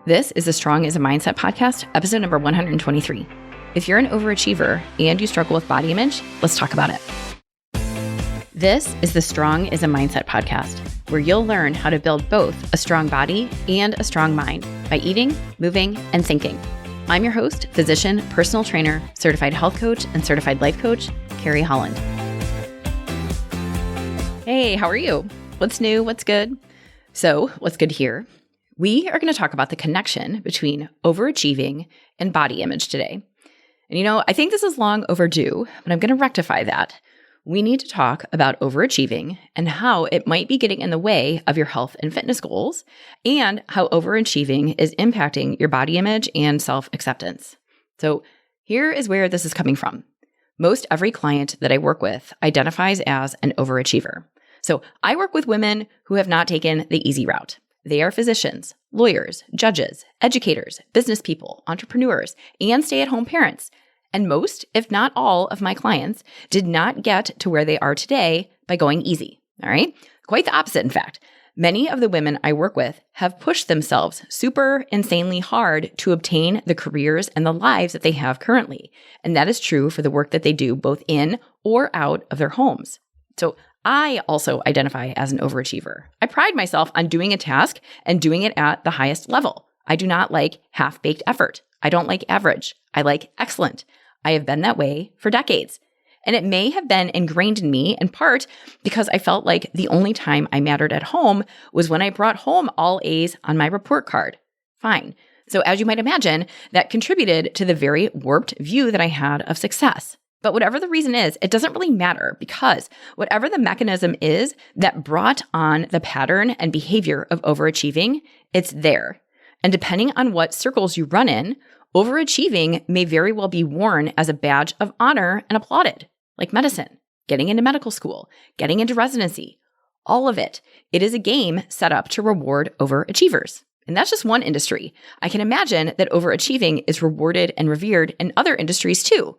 This is the Strong is a Mindset podcast, episode number 123. If you're an overachiever and you struggle with body image, let's talk about it. This is the Strong is a Mindset podcast, where you'll learn how to build both a strong body and a strong mind by eating, moving, and thinking. I'm your host, physician, personal trainer, certified health coach, and certified life coach, Carrie Holland. Hey, how are you? What's new? What's good? So, what's good here? We are going to talk about the connection between overachieving and body image today. And I think this is long overdue, but I'm going to rectify that. We need to talk about overachieving and how it might be getting in the way of your health and fitness goals, and how overachieving is impacting your body image and self-acceptance. So here is where this is coming from. Most every client that I work with identifies as an overachiever. So I work with women who have not taken the easy route. They are physicians, lawyers, judges, educators, business people, entrepreneurs, and stay-at-home parents. And most, if not all, of my clients did not get to where they are today by going easy, all right? Quite the opposite, in fact. Many of the women I work with have pushed themselves super insanely hard to obtain the careers and the lives that they have currently. And that is true for the work that they do both in or out of their homes. So I also identify as an overachiever. I pride myself on doing a task and doing it at the highest level. I do not like half-baked effort. I don't like average. I like excellent. I have been that way for decades. And it may have been ingrained in me in part because I felt like the only time I mattered at home was when I brought home all A's on my report card. Fine. So as you might imagine, that contributed to the very warped view that I had of success. But whatever the reason is, it doesn't really matter, because whatever the mechanism is that brought on the pattern and behavior of overachieving, it's there. And depending on what circles you run in, overachieving may very well be worn as a badge of honor and applauded, like medicine, getting into medical school, getting into residency, all of it. It is a game set up to reward overachievers. And that's just one industry. I can imagine that overachieving is rewarded and revered in other industries too.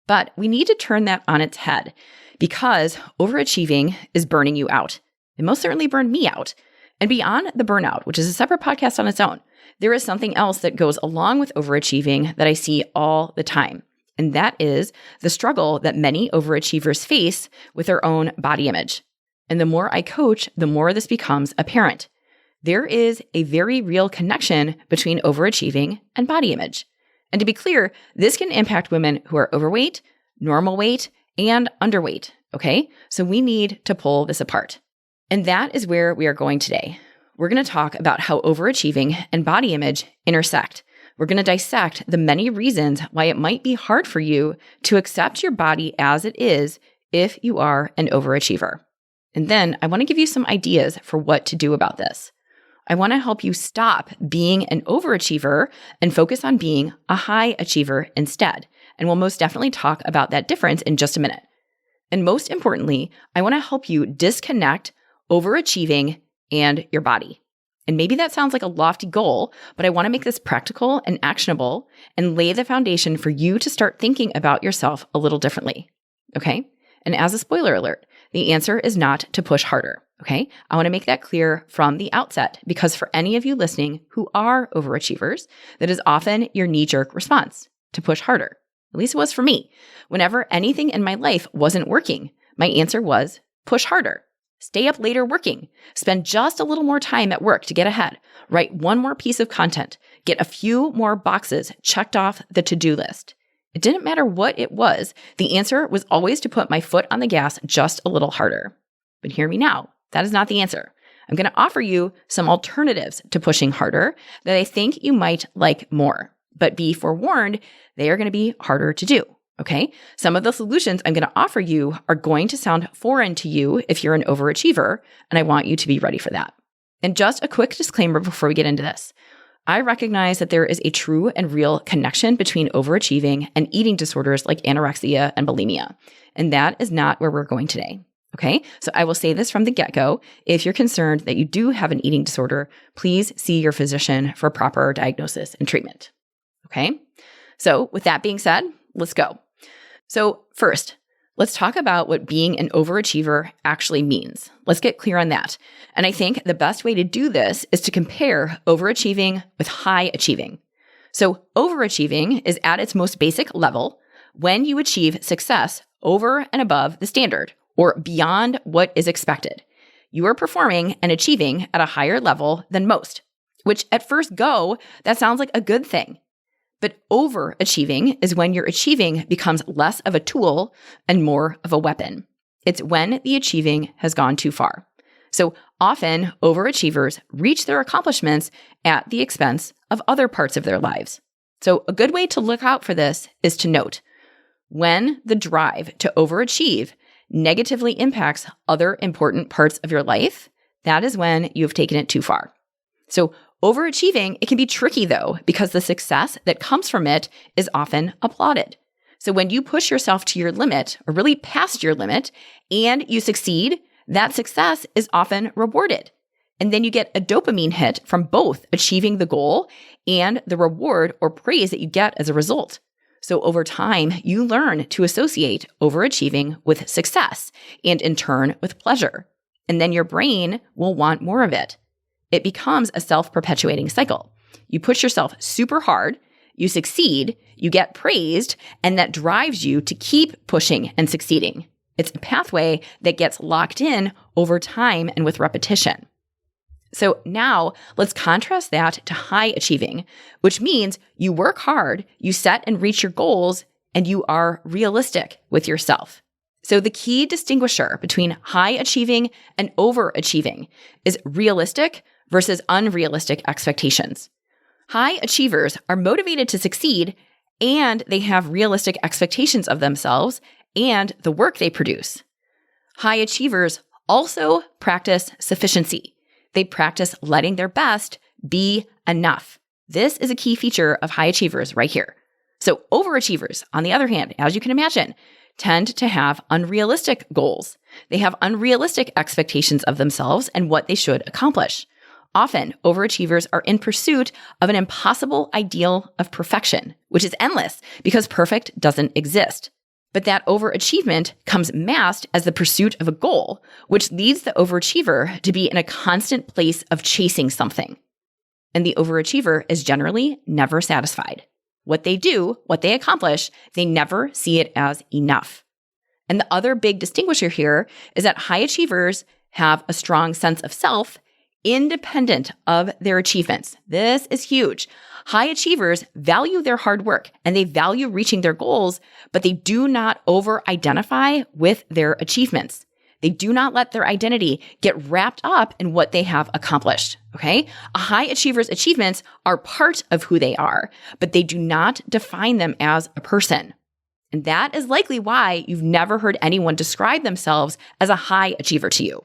But we need to turn that on its head, because overachieving is burning you out. It most certainly burned me out. And beyond the burnout, which is a separate podcast on its own, there is something else that goes along with overachieving that I see all the time. And that is the struggle that many overachievers face with their own body image. And the more I coach, the more this becomes apparent. There is a very real connection between overachieving and body image. And to be clear, this can impact women who are overweight, normal weight, and underweight, okay? So we need to pull this apart. And that is where we are going today. We're going to talk about how overachieving and body image intersect. We're going to dissect the many reasons why it might be hard for you to accept your body as it is if you are an overachiever. And then I want to give you some ideas for what to do about this. I want to help you stop being an overachiever and focus on being a high achiever instead. And we'll most definitely talk about that difference in just a minute. And most importantly, I want to help you disconnect overachieving and your body. And maybe that sounds like a lofty goal, but I want to make this practical and actionable and lay the foundation for you to start thinking about yourself a little differently. Okay? And as a spoiler alert, the answer is not to push harder. Okay? I want to make that clear from the outset, because for any of you listening who are overachievers, that is often your knee-jerk response, to push harder. At least it was for me. Whenever anything in my life wasn't working, my answer was push harder. Stay up later working. Spend just a little more time at work to get ahead. Write one more piece of content. Get a few more boxes checked off the to-do list. It didn't matter what it was. The answer was always to put my foot on the gas just a little harder. But hear me now. That is not the answer. I'm going to offer you some alternatives to pushing harder that I think you might like more. But be forewarned, they are going to be harder to do. Okay? Some of the solutions I'm going to offer you are going to sound foreign to you if you're an overachiever, and I want you to be ready for that. And just a quick disclaimer before we get into this. I recognize that there is a true and real connection between overachieving and eating disorders like anorexia and bulimia. And that is not where we're going today. Okay, so I will say this from the get-go. If you're concerned that you do have an eating disorder, please see your physician for proper diagnosis and treatment. Okay, so with that being said, let's go. So first, let's talk about what being an overachiever actually means. Let's get clear on that. And I think the best way to do this is to compare overachieving with high achieving. So overachieving is at its most basic level when you achieve success over and above the standard or beyond what is expected. You are performing and achieving at a higher level than most, which at first go, that sounds like a good thing. But overachieving is when your achieving becomes less of a tool and more of a weapon. It's when the achieving has gone too far. So often, overachievers reach their accomplishments at the expense of other parts of their lives. So a good way to look out for this is to note, when the drive to overachieve negatively impacts other important parts of your life, that is when you've taken it too far. So overachieving, it can be tricky though, because the success that comes from it is often applauded. So when you push yourself to your limit, or really past your limit, and you succeed, that success is often rewarded. And then you get a dopamine hit from both achieving the goal and the reward or praise that you get as a result. So over time, you learn to associate overachieving with success and in turn with pleasure. And then your brain will want more of it. It becomes a self-perpetuating cycle. You push yourself super hard, you succeed, you get praised, and that drives you to keep pushing and succeeding. It's a pathway that gets locked in over time and with repetition. So now let's contrast that to high achieving, which means you work hard, you set and reach your goals, and you are realistic with yourself. So the key distinguisher between high achieving and overachieving is realistic versus unrealistic expectations. High achievers are motivated to succeed, and they have realistic expectations of themselves and the work they produce. High achievers also practice sufficiency. They practice letting their best be enough. This is a key feature of high achievers right here. So overachievers, on the other hand, as you can imagine, tend to have unrealistic goals. They have unrealistic expectations of themselves and what they should accomplish. Often, overachievers are in pursuit of an impossible ideal of perfection, which is endless because perfect doesn't exist. But that overachievement comes masked as the pursuit of a goal, which leads the overachiever to be in a constant place of chasing something. And the overachiever is generally never satisfied. What they do, what they accomplish, they never see it as enough. And the other big distinguisher here is that high achievers have a strong sense of self independent of their achievements. This is huge. High achievers value their hard work and they value reaching their goals, but they do not over-identify with their achievements. They do not let their identity get wrapped up in what they have accomplished, okay? A high achiever's achievements are part of who they are, but they do not define them as a person. And that is likely why you've never heard anyone describe themselves as a high achiever to you.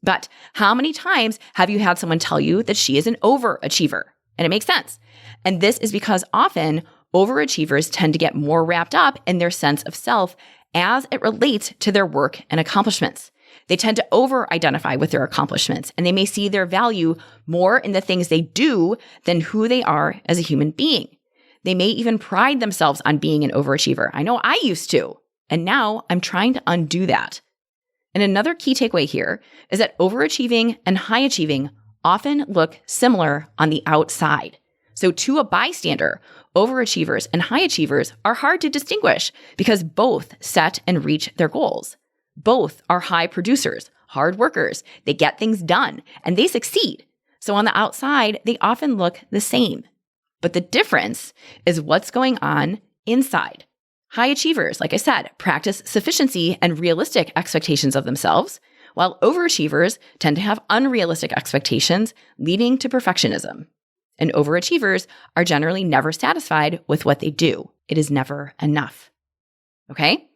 But how many times have you had someone tell you that she is an overachiever? And it makes sense. And this is because often overachievers tend to get more wrapped up in their sense of self as it relates to their work and accomplishments. They tend to over-identify with their accomplishments, and they may see their value more in the things they do than who they are as a human being. They may even pride themselves on being an overachiever. I know I used to, and now I'm trying to undo that. And another key takeaway here is that overachieving and high achieving often look similar on the outside. So to a bystander, overachievers and high achievers are hard to distinguish because both set and reach their goals. Both are high producers, hard workers. They get things done and they succeed. So on the outside, they often look the same. But the difference is what's going on inside. High achievers, like I said, practice sufficiency and realistic expectations of themselves, while overachievers tend to have unrealistic expectations, leading to perfectionism. And overachievers are generally never satisfied with what they do. It is never enough. Okay?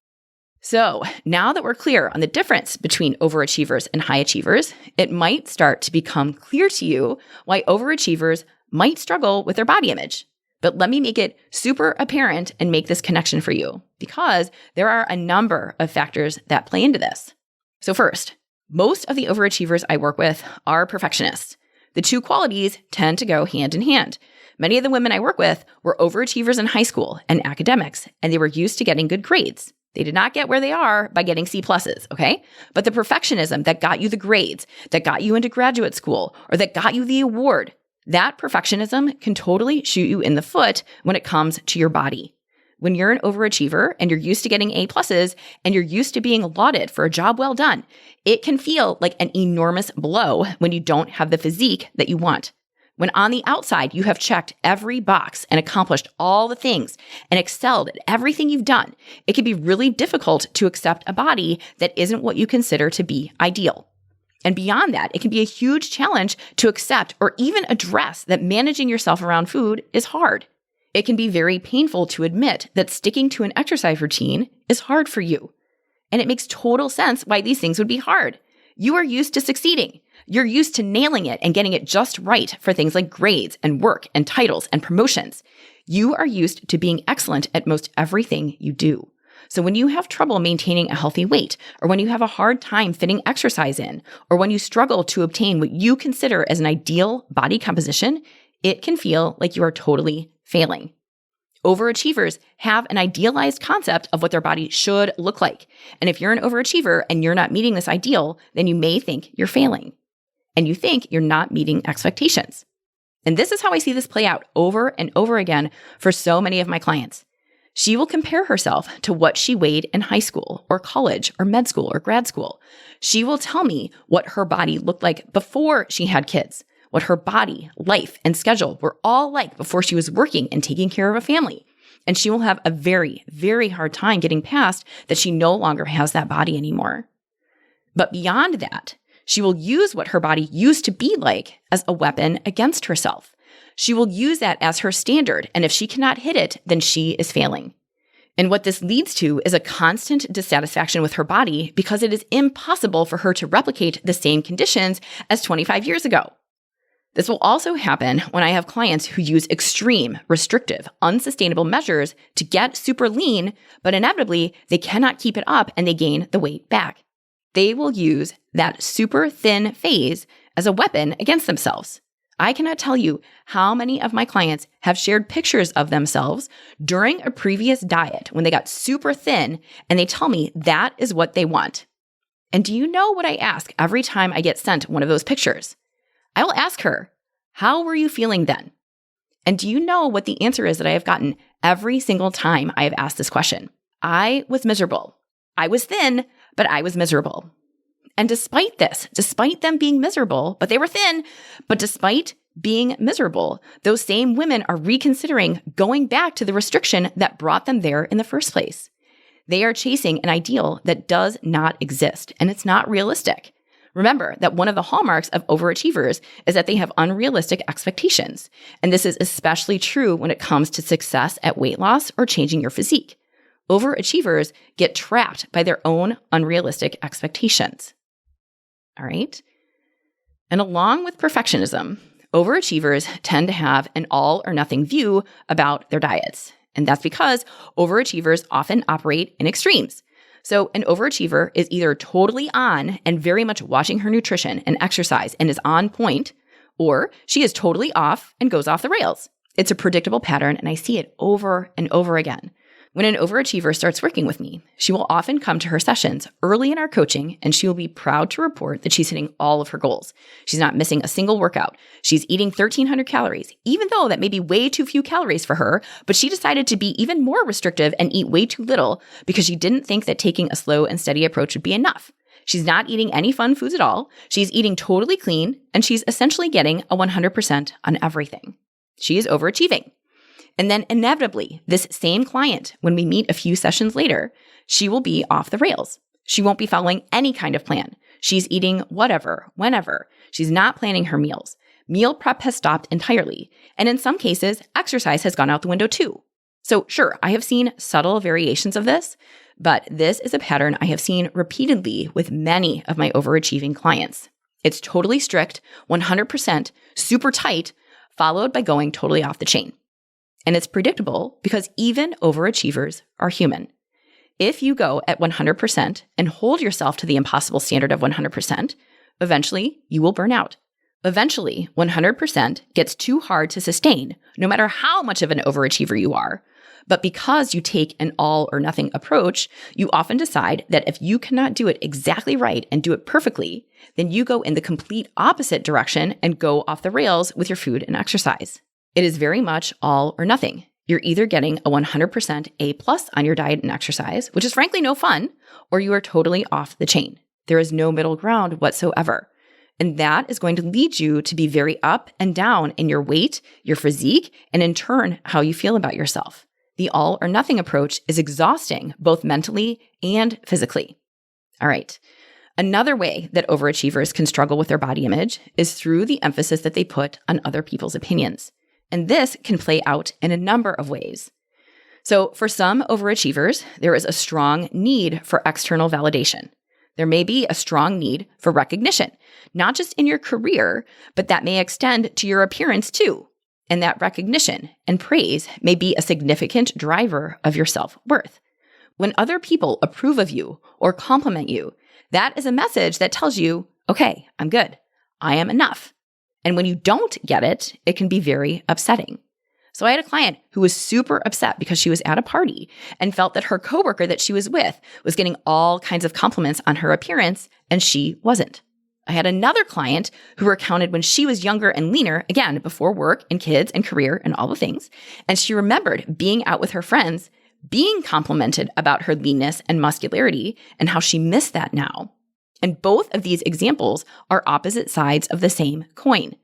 So now that we're clear on the difference between overachievers and high achievers, it might start to become clear to you why overachievers might struggle with their body image. But let me make it super apparent and make this connection for you, because there are a number of factors that play into this. So first, most of the overachievers I work with are perfectionists. The two qualities tend to go hand in hand. Many of the women I work with were overachievers in high school and academics, and they were used to getting good grades. They did not get where they are by getting C pluses, okay? But the perfectionism that got you the grades, that got you into graduate school, or that got you the award, that perfectionism can totally shoot you in the foot when it comes to your body. When you're an overachiever and you're used to getting A pluses and you're used to being lauded for a job well done, it can feel like an enormous blow when you don't have the physique that you want. When on the outside, you have checked every box and accomplished all the things and excelled at everything you've done, it can be really difficult to accept a body that isn't what you consider to be ideal. And beyond that, it can be a huge challenge to accept or even address that managing yourself around food is hard. It can be very painful to admit that sticking to an exercise routine is hard for you. And it makes total sense why these things would be hard. You are used to succeeding. You're used to nailing it and getting it just right for things like grades and work and titles and promotions. You are used to being excellent at most everything you do. So when you have trouble maintaining a healthy weight, or when you have a hard time fitting exercise in, or when you struggle to obtain what you consider as an ideal body composition, it can feel like you are totally failing. Overachievers have an idealized concept of what their body should look like. And if you're an overachiever and you're not meeting this ideal, then you may think you're failing. And you think you're not meeting expectations. And this is how I see this play out over and over again for so many of my clients. She will compare herself to what she weighed in high school or college or med school or grad school. She will tell me what her body looked like before she had kids, what her body, life, and schedule were all like before she was working and taking care of a family. And she will have a very, very hard time getting past that she no longer has that body anymore. But beyond that, she will use what her body used to be like as a weapon against herself. She will use that as her standard, and if she cannot hit it, then she is failing. And what this leads to is a constant dissatisfaction with her body because it is impossible for her to replicate the same conditions as 25 years ago. This will also happen when I have clients who use extreme, restrictive, unsustainable measures to get super lean, but inevitably they cannot keep it up and they gain the weight back. They will use that super thin phase as a weapon against themselves. I cannot tell you how many of my clients have shared pictures of themselves during a previous diet when they got super thin and they tell me that is what they want. And do you know what I ask every time I get sent one of those pictures? I will ask her, how were you feeling then? And do you know what the answer is that I have gotten every single time I have asked this question? I was miserable. I was thin, but I was miserable. And despite this, despite them being miserable, but they were thin, but despite being miserable, those same women are reconsidering going back to the restriction that brought them there in the first place. They are chasing an ideal that does not exist, and it's not realistic. Remember that one of the hallmarks of overachievers is that they have unrealistic expectations. And this is especially true when it comes to success at weight loss or changing your physique. Overachievers get trapped by their own unrealistic expectations. All right? And along with perfectionism, overachievers tend to have an all or nothing view about their diets. And that's because overachievers often operate in extremes. So an overachiever is either totally on and very much watching her nutrition and exercise and is on point, or she is totally off and goes off the rails. It's a predictable pattern, and I see it over and over again. When an overachiever starts working with me, she will often come to her sessions early in our coaching, and she will be proud to report that she's hitting all of her goals. She's not missing a single workout. She's eating 1,300 calories, even though that may be way too few calories for her, but she decided to be even more restrictive and eat way too little because she didn't think that taking a slow and steady approach would be enough. She's not eating any fun foods at all. She's eating totally clean, and she's essentially getting a 100% on everything. She is overachieving. And then inevitably, this same client, when we meet a few sessions later, she will be off the rails. She won't be following any kind of plan. She's eating whatever, whenever. She's not planning her meals. Meal prep has stopped entirely. And in some cases, exercise has gone out the window too. So sure, I have seen subtle variations of this, but this is a pattern I have seen repeatedly with many of my overachieving clients. It's totally strict, 100%, super tight, followed by going totally off the chain. And it's predictable because even overachievers are human. If you go at 100% and hold yourself to the impossible standard of 100%, eventually you will burn out. Eventually, 100% gets too hard to sustain, no matter how much of an overachiever you are. But because you take an all or nothing approach, you often decide that if you cannot do it exactly right and do it perfectly, then you go in the complete opposite direction and go off the rails with your food and exercise. It is very much all or nothing. You're either getting a 100% A+ on your diet and exercise, which is frankly no fun, or you are totally off the chain. There is no middle ground whatsoever. And that is going to lead you to be very up and down in your weight, your physique, and in turn, how you feel about yourself. The all or nothing approach is exhausting, both mentally and physically. All right. Another way that overachievers can struggle with their body image is through the emphasis that they put on other people's opinions. And this can play out in a number of ways. So for some overachievers, there is a strong need for external validation. There may be a strong need for recognition, not just in your career, but that may extend to your appearance too. And that recognition and praise may be a significant driver of your self-worth. When other people approve of you or compliment you, that is a message that tells you, okay, I'm good. I am enough. And when you don't get it, it can be very upsetting. So I had a client who was super upset because she was at a party and felt that her coworker that she was with was getting all kinds of compliments on her appearance and she wasn't. I had another client who recounted when she was younger and leaner, again, before work and kids and career and all the things. And she remembered being out with her friends, being complimented about her leanness and muscularity and how she missed that now. And both of these examples are opposite sides of the same coin.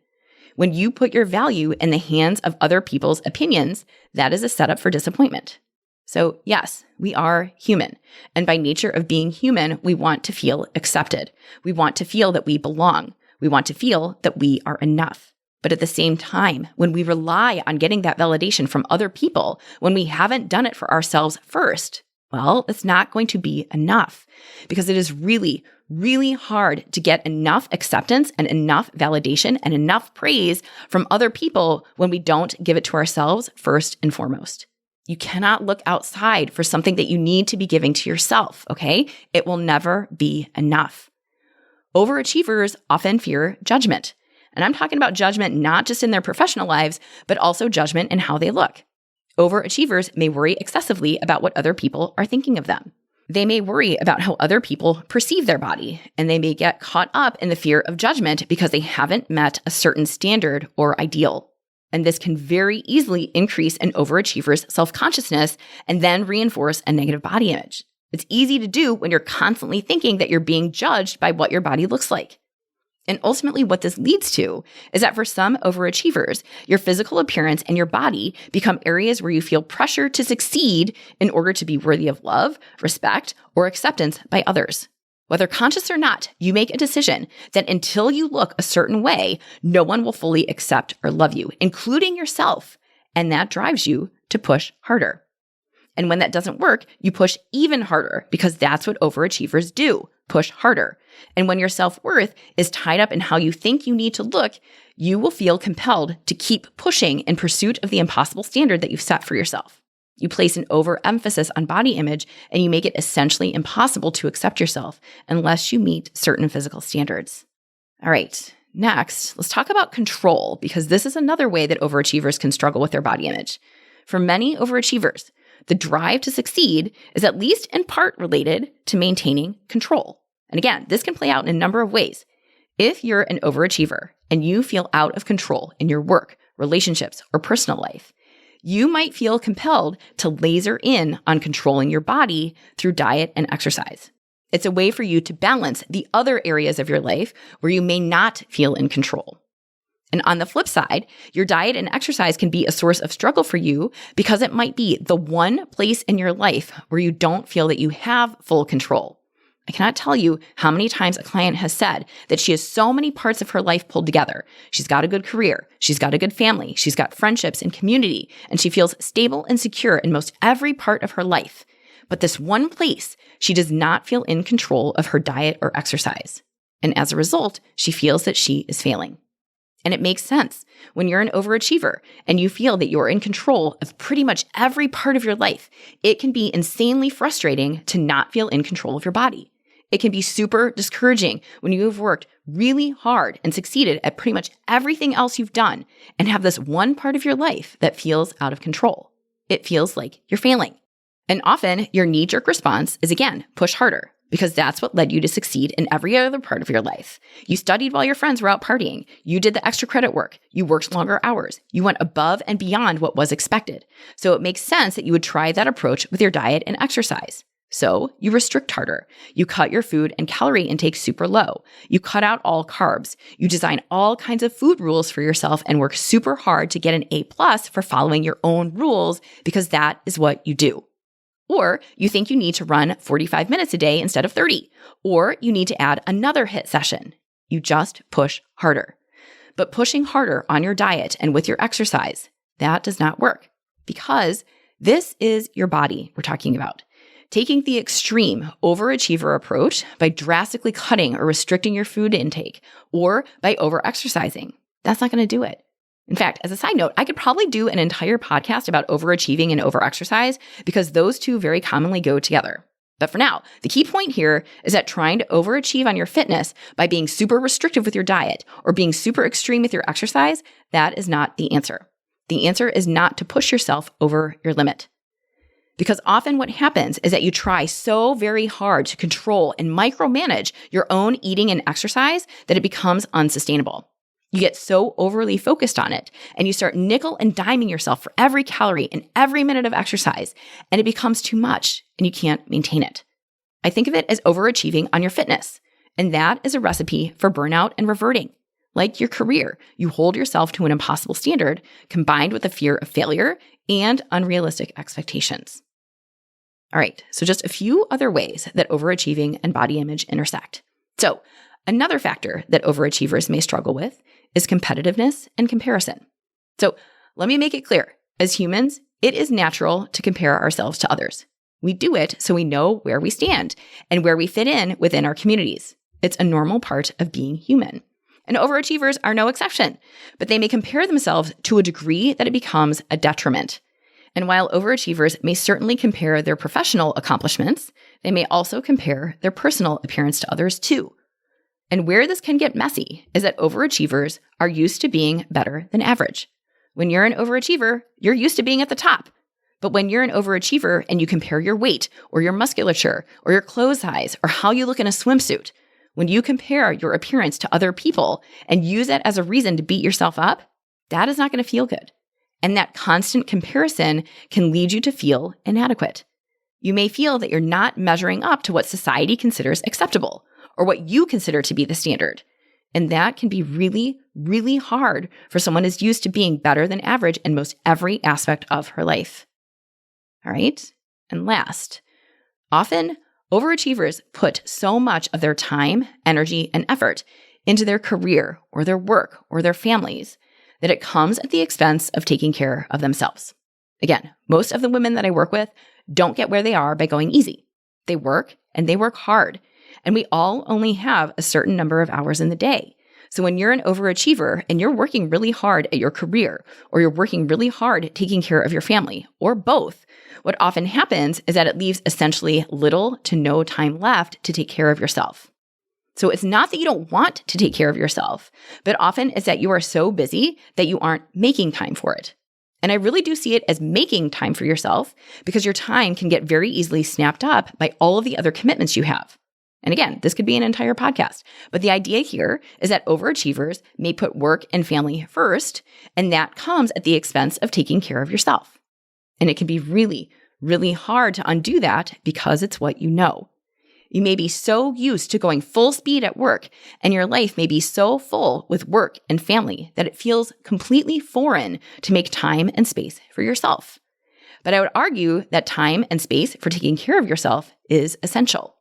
When you put your value in the hands of other people's opinions, that is a setup for disappointment. So yes, we are human. And by nature of being human, we want to feel accepted. We want to feel that we belong. We want to feel that we are enough. But at the same time, when we rely on getting that validation from other people, when we haven't done it for ourselves first, well, it's not going to be enough because it is really, really hard to get enough acceptance and enough validation and enough praise from other people when we don't give it to ourselves first and foremost. You cannot look outside for something that you need to be giving to yourself, okay? It will never be enough. Overachievers often fear judgment. And I'm talking about judgment not just in their professional lives, but also judgment in how they look. Overachievers may worry excessively about what other people are thinking of them. They may worry about how other people perceive their body, and they may get caught up in the fear of judgment because they haven't met a certain standard or ideal. And this can very easily increase an overachiever's self-consciousness and then reinforce a negative body image. It's easy to do when you're constantly thinking that you're being judged by what your body looks like. And ultimately what this leads to is that for some overachievers, your physical appearance and your body become areas where you feel pressure to succeed in order to be worthy of love, respect, or acceptance by others. Whether conscious or not, you make a decision that until you look a certain way, no one will fully accept or love you, including yourself. And that drives you to push harder. And when that doesn't work, you push even harder because that's what overachievers do, push harder. And when your self-worth is tied up in how you think you need to look, you will feel compelled to keep pushing in pursuit of the impossible standard that you've set for yourself. You place an overemphasis on body image and you make it essentially impossible to accept yourself unless you meet certain physical standards. All right, next, let's talk about control because this is another way that overachievers can struggle with their body image. For many overachievers, the drive to succeed is at least in part related to maintaining control. And again, this can play out in a number of ways. If you're an overachiever and you feel out of control in your work, relationships, or personal life, you might feel compelled to laser in on controlling your body through diet and exercise. It's a way for you to balance the other areas of your life where you may not feel in control. And on the flip side, your diet and exercise can be a source of struggle for you because it might be the one place in your life where you don't feel that you have full control. I cannot tell you how many times a client has said that she has so many parts of her life pulled together. She's got a good career. She's got a good family. She's got friendships and community, and she feels stable and secure in most every part of her life. But this one place, she does not feel in control of her diet or exercise. And as a result, she feels that she is failing. And it makes sense. When you're an overachiever and you feel that you're in control of pretty much every part of your life, it can be insanely frustrating to not feel in control of your body. It can be super discouraging when you have worked really hard and succeeded at pretty much everything else you've done and have this one part of your life that feels out of control. It feels like you're failing. And often your knee-jerk response is, again, push harder, because that's what led you to succeed in every other part of your life. You studied while your friends were out partying. You did the extra credit work. You worked longer hours. You went above and beyond what was expected. So it makes sense that you would try that approach with your diet and exercise. So you restrict harder. You cut your food and calorie intake super low. You cut out all carbs. You design all kinds of food rules for yourself and work super hard to get an A+ for following your own rules, because that is what you do. Or you think you need to run 45 minutes a day instead of 30. Or you need to add another HIIT session. You just push harder. But pushing harder on your diet and with your exercise, that does not work, because this is your body we're talking about. Taking the extreme overachiever approach by drastically cutting or restricting your food intake, or by over-exercising, that's not going to do it. In fact, as a side note, I could probably do an entire podcast about overachieving and overexercise, because those two very commonly go together. But for now, the key point here is that trying to overachieve on your fitness by being super restrictive with your diet or being super extreme with your exercise, that is not the answer. The answer is not to push yourself over your limit. Because often what happens is that you try so very hard to control and micromanage your own eating and exercise that it becomes unsustainable. You get so overly focused on it, and you start nickel and diming yourself for every calorie and every minute of exercise, and it becomes too much, and you can't maintain it. I think of it as overachieving on your fitness, and that is a recipe for burnout and reverting. Like your career, you hold yourself to an impossible standard combined with a fear of failure and unrealistic expectations. All right, so just a few other ways that overachieving and body image intersect. So, another factor that overachievers may struggle with is competitiveness and comparison. So let me make it clear. As humans, it is natural to compare ourselves to others. We do it so we know where we stand and where we fit in within our communities. It's a normal part of being human. And overachievers are no exception, but they may compare themselves to a degree that it becomes a detriment. And while overachievers may certainly compare their professional accomplishments, they may also compare their personal appearance to others too. And where this can get messy is that overachievers are used to being better than average. When you're an overachiever, you're used to being at the top. But when you're an overachiever and you compare your weight or your musculature or your clothes size or how you look in a swimsuit, when you compare your appearance to other people and use it as a reason to beat yourself up, that is not going to feel good. And that constant comparison can lead you to feel inadequate. You may feel that you're not measuring up to what society considers acceptable, or what you consider to be the standard. And that can be really, really hard for someone who's used to being better than average in most every aspect of her life. All right? And last, often overachievers put so much of their time, energy, and effort into their career or their work or their families that it comes at the expense of taking care of themselves. Again, most of the women that I work with don't get where they are by going easy. They work, and they work hard. And we all only have a certain number of hours in the day. So when you're an overachiever and you're working really hard at your career, or you're working really hard taking care of your family, or both, what often happens is that it leaves essentially little to no time left to take care of yourself. So it's not that you don't want to take care of yourself, but often it's that you are so busy that you aren't making time for it. And I really do see it as making time for yourself, because your time can get very easily snapped up by all of the other commitments you have. And again, this could be an entire podcast, but the idea here is that overachievers may put work and family first, and that comes at the expense of taking care of yourself. And it can be really, really hard to undo that because it's what you know. You may be so used to going full speed at work, and your life may be so full with work and family that it feels completely foreign to make time and space for yourself. But I would argue that time and space for taking care of yourself is essential.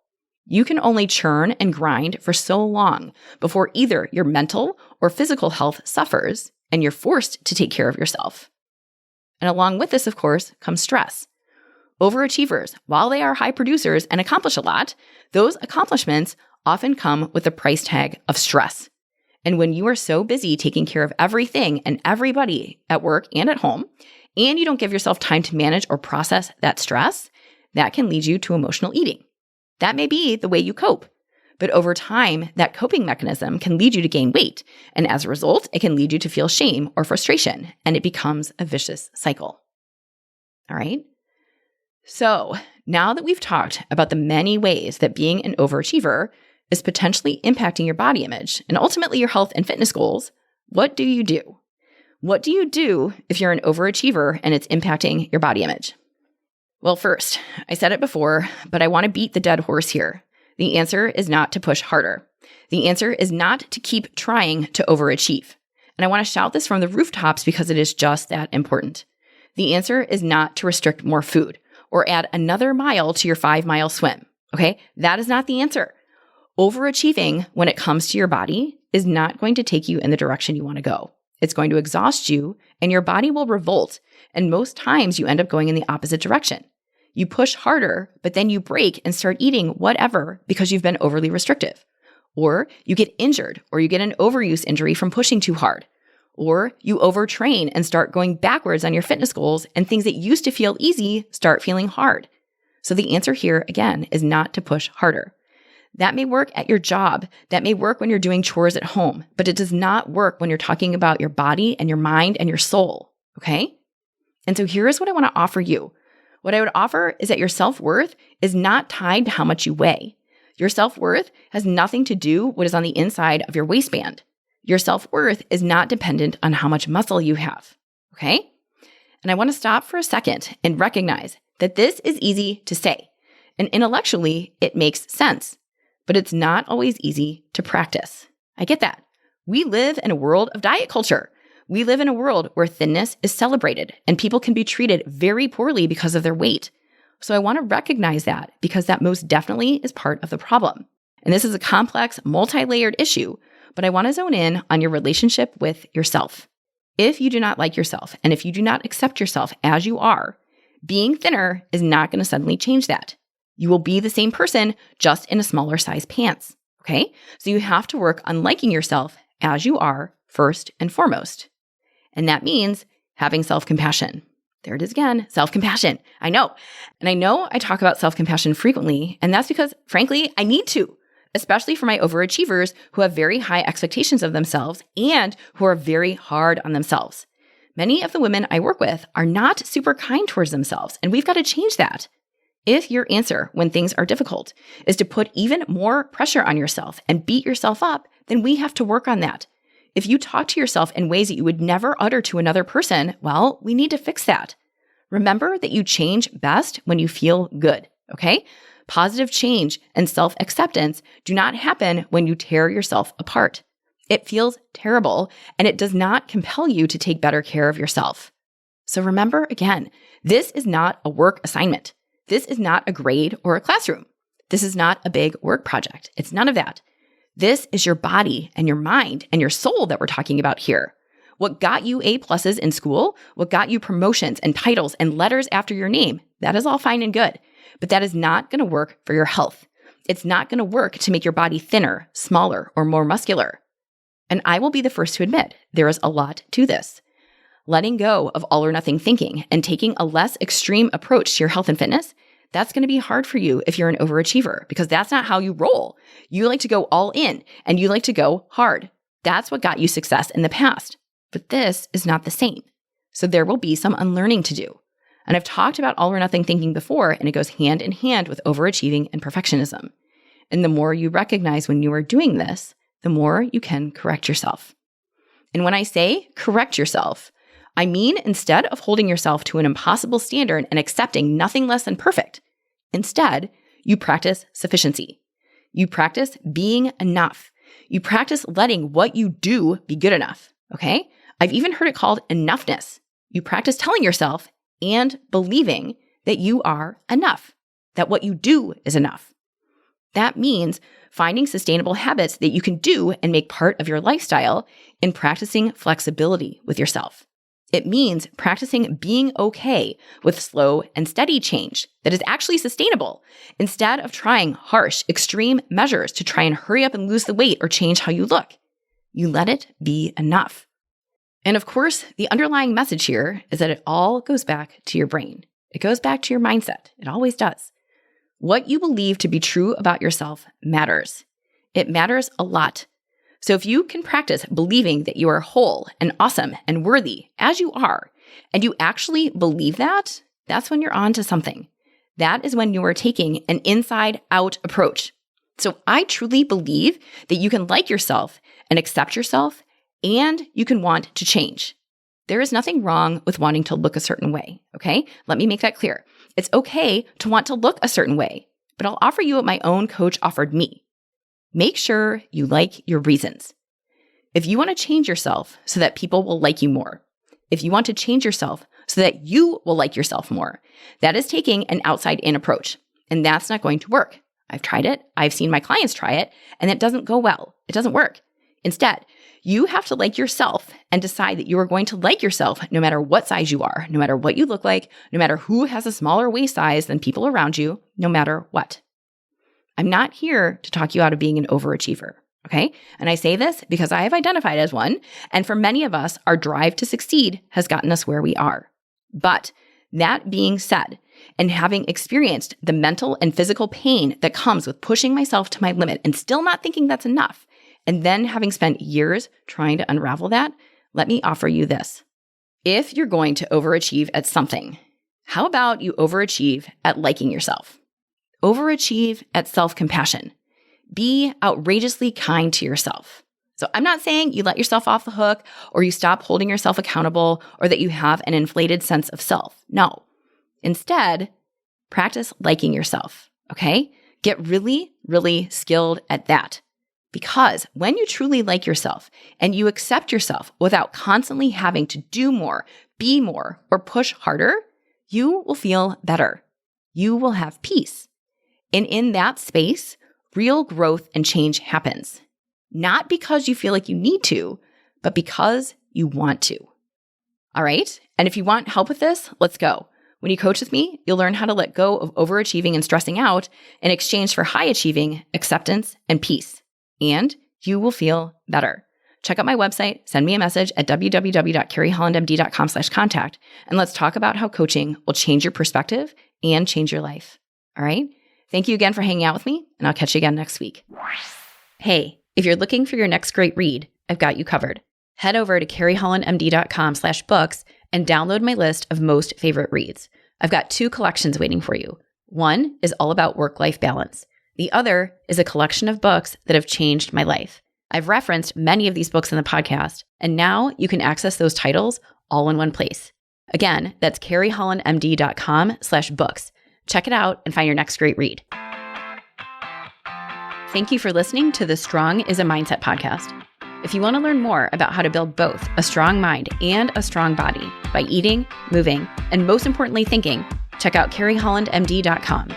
You can only churn and grind for so long before either your mental or physical health suffers and you're forced to take care of yourself. And along with this, of course, comes stress. Overachievers, while they are high producers and accomplish a lot, those accomplishments often come with the price tag of stress. And when you are so busy taking care of everything and everybody at work and at home, and you don't give yourself time to manage or process that stress, that can lead you to emotional eating. That may be the way you cope. But over time, that coping mechanism can lead you to gain weight. And as a result, it can lead you to feel shame or frustration, and it becomes a vicious cycle. All right? So now that we've talked about the many ways that being an overachiever is potentially impacting your body image and ultimately your health and fitness goals, what do you do? What do you do if you're an overachiever and it's impacting your body image? Well, first, I said it before, but I want to beat the dead horse here. The answer is not to push harder. The answer is not to keep trying to overachieve. And I want to shout this from the rooftops because it is just that important. The answer is not to restrict more food or add another mile to your 5-mile swim. Okay? That is not the answer. Overachieving when it comes to your body is not going to take you in the direction you want to go. It's going to exhaust you and your body will revolt. And most times you end up going in the opposite direction. You push harder, but then you break and start eating whatever because you've been overly restrictive. Or you get injured, or you get an overuse injury from pushing too hard. Or you overtrain and start going backwards on your fitness goals, and things that used to feel easy start feeling hard. So the answer here, again, is not to push harder. That may work at your job. That may work when you're doing chores at home, but it does not work when you're talking about your body and your mind and your soul. Okay? And so here's what I want to offer you. What I would offer is that your self-worth is not tied to how much you weigh. Your self-worth has nothing to do with what is on the inside of your waistband. Your self-worth is not dependent on how much muscle you have. Okay? And I want to stop for a second and recognize that this is easy to say. And intellectually, it makes sense. But it's not always easy to practice. I get that. We live in a world of diet culture. We live in a world where thinness is celebrated and people can be treated very poorly because of their weight. So I want to recognize that because that most definitely is part of the problem. And this is a complex, multi-layered issue, but I want to zone in on your relationship with yourself. If you do not like yourself and if you do not accept yourself as you are, being thinner is not going to suddenly change that. You will be the same person, just in a smaller size pants. Okay? So you have to work on liking yourself as you are first and foremost. And that means having self-compassion. There it is again, self-compassion. I know. And I know I talk about self-compassion frequently, and that's because, frankly, I need to, especially for my overachievers who have very high expectations of themselves and who are very hard on themselves. Many of the women I work with are not super kind towards themselves, and we've got to change that. If your answer when things are difficult is to put even more pressure on yourself and beat yourself up, then we have to work on that. If you talk to yourself in ways that you would never utter to another person, well, we need to fix that. Remember that you change best when you feel good, okay? Positive change and self-acceptance do not happen when you tear yourself apart. It feels terrible, and it does not compel you to take better care of yourself. So remember, again, this is not a work assignment. This is not a grade or a classroom. This is not a big work project. It's none of that. This is your body and your mind and your soul that we're talking about here. What got you A+ in school, what got you promotions and titles and letters after your name, that is all fine and good. But that is not going to work for your health. It's not going to work to make your body thinner, smaller, or more muscular. And I will be the first to admit, there is a lot to this. Letting go of all or nothing thinking and taking a less extreme approach to your health and fitness, that's going to be hard for you if you're an overachiever because that's not how you roll. You like to go all in and you like to go hard. That's what got you success in the past. But this is not the same. So there will be some unlearning to do. And I've talked about all or nothing thinking before, and it goes hand in hand with overachieving and perfectionism. And the more you recognize when you are doing this, the more you can correct yourself. And when I say correct yourself, I mean instead of holding yourself to an impossible standard and accepting nothing less than perfect, instead, you practice sufficiency. You practice being enough. You practice letting what you do be good enough, okay? I've even heard it called enoughness. You practice telling yourself and believing that you are enough, that what you do is enough. That means finding sustainable habits that you can do and make part of your lifestyle and practicing flexibility with yourself. It means practicing being okay with slow and steady change that is actually sustainable instead of trying harsh, extreme measures to try and hurry up and lose the weight or change how you look. You let it be enough. And of course, the underlying message here is that it all goes back to your brain. It goes back to your mindset. It always does. What you believe to be true about yourself matters. It matters a lot. So if you can practice believing that you are whole and awesome and worthy as you are, and you actually believe that, that's when you're on to something. That is when you are taking an inside-out approach. So I truly believe that you can like yourself and accept yourself, and you can want to change. There is nothing wrong with wanting to look a certain way, okay? Let me make that clear. It's okay to want to look a certain way, but I'll offer you what my own coach offered me. Make sure you like your reasons. If you want to change yourself so that people will like you more, if you want to change yourself so that you will like yourself more, that is taking an outside-in approach, and that's not going to work. I've tried it. I've seen my clients try it, and it doesn't go well. It doesn't work. Instead, you have to like yourself and decide that you are going to like yourself no matter what size you are, no matter what you look like, no matter who has a smaller waist size than people around you, no matter what. I'm not here to talk you out of being an overachiever, okay? And I say this because I have identified as one, and for many of us, our drive to succeed has gotten us where we are. But that being said, and having experienced the mental and physical pain that comes with pushing myself to my limit and still not thinking that's enough, and then having spent years trying to unravel that, let me offer you this. If you're going to overachieve at something, how about you overachieve at liking yourself? Overachieve at self-compassion. Be outrageously kind to yourself. So I'm not saying you let yourself off the hook or you stop holding yourself accountable or that you have an inflated sense of self. No. Instead, practice liking yourself, okay? Get really, really skilled at that. Because when you truly like yourself and you accept yourself without constantly having to do more, be more, or push harder, you will feel better. You will have peace. And in that space, real growth and change happens. Not because you feel like you need to, but because you want to. All right? And if you want help with this, let's go. When you coach with me, you'll learn how to let go of overachieving and stressing out in exchange for high achieving, acceptance, and peace. And you will feel better. Check out my website, send me a message at www.carriehollandmd.com/contact, and let's talk about how coaching will change your perspective and change your life. All right? Thank you again for hanging out with me, and I'll catch you again next week. Hey, if you're looking for your next great read, I've got you covered. Head over to carriehollandmd.com/books and download my list of most favorite reads. I've got 2 collections waiting for you. One is all about work-life balance. The other is a collection of books that have changed my life. I've referenced many of these books in the podcast, and now you can access those titles all in one place. Again, that's carriehollandmd.com/books. Check it out and find your next great read. Thank you for listening to the Strong is a Mindset podcast. If you want to learn more about how to build both a strong mind and a strong body by eating, moving, and most importantly, thinking, check out carriehollandmd.com.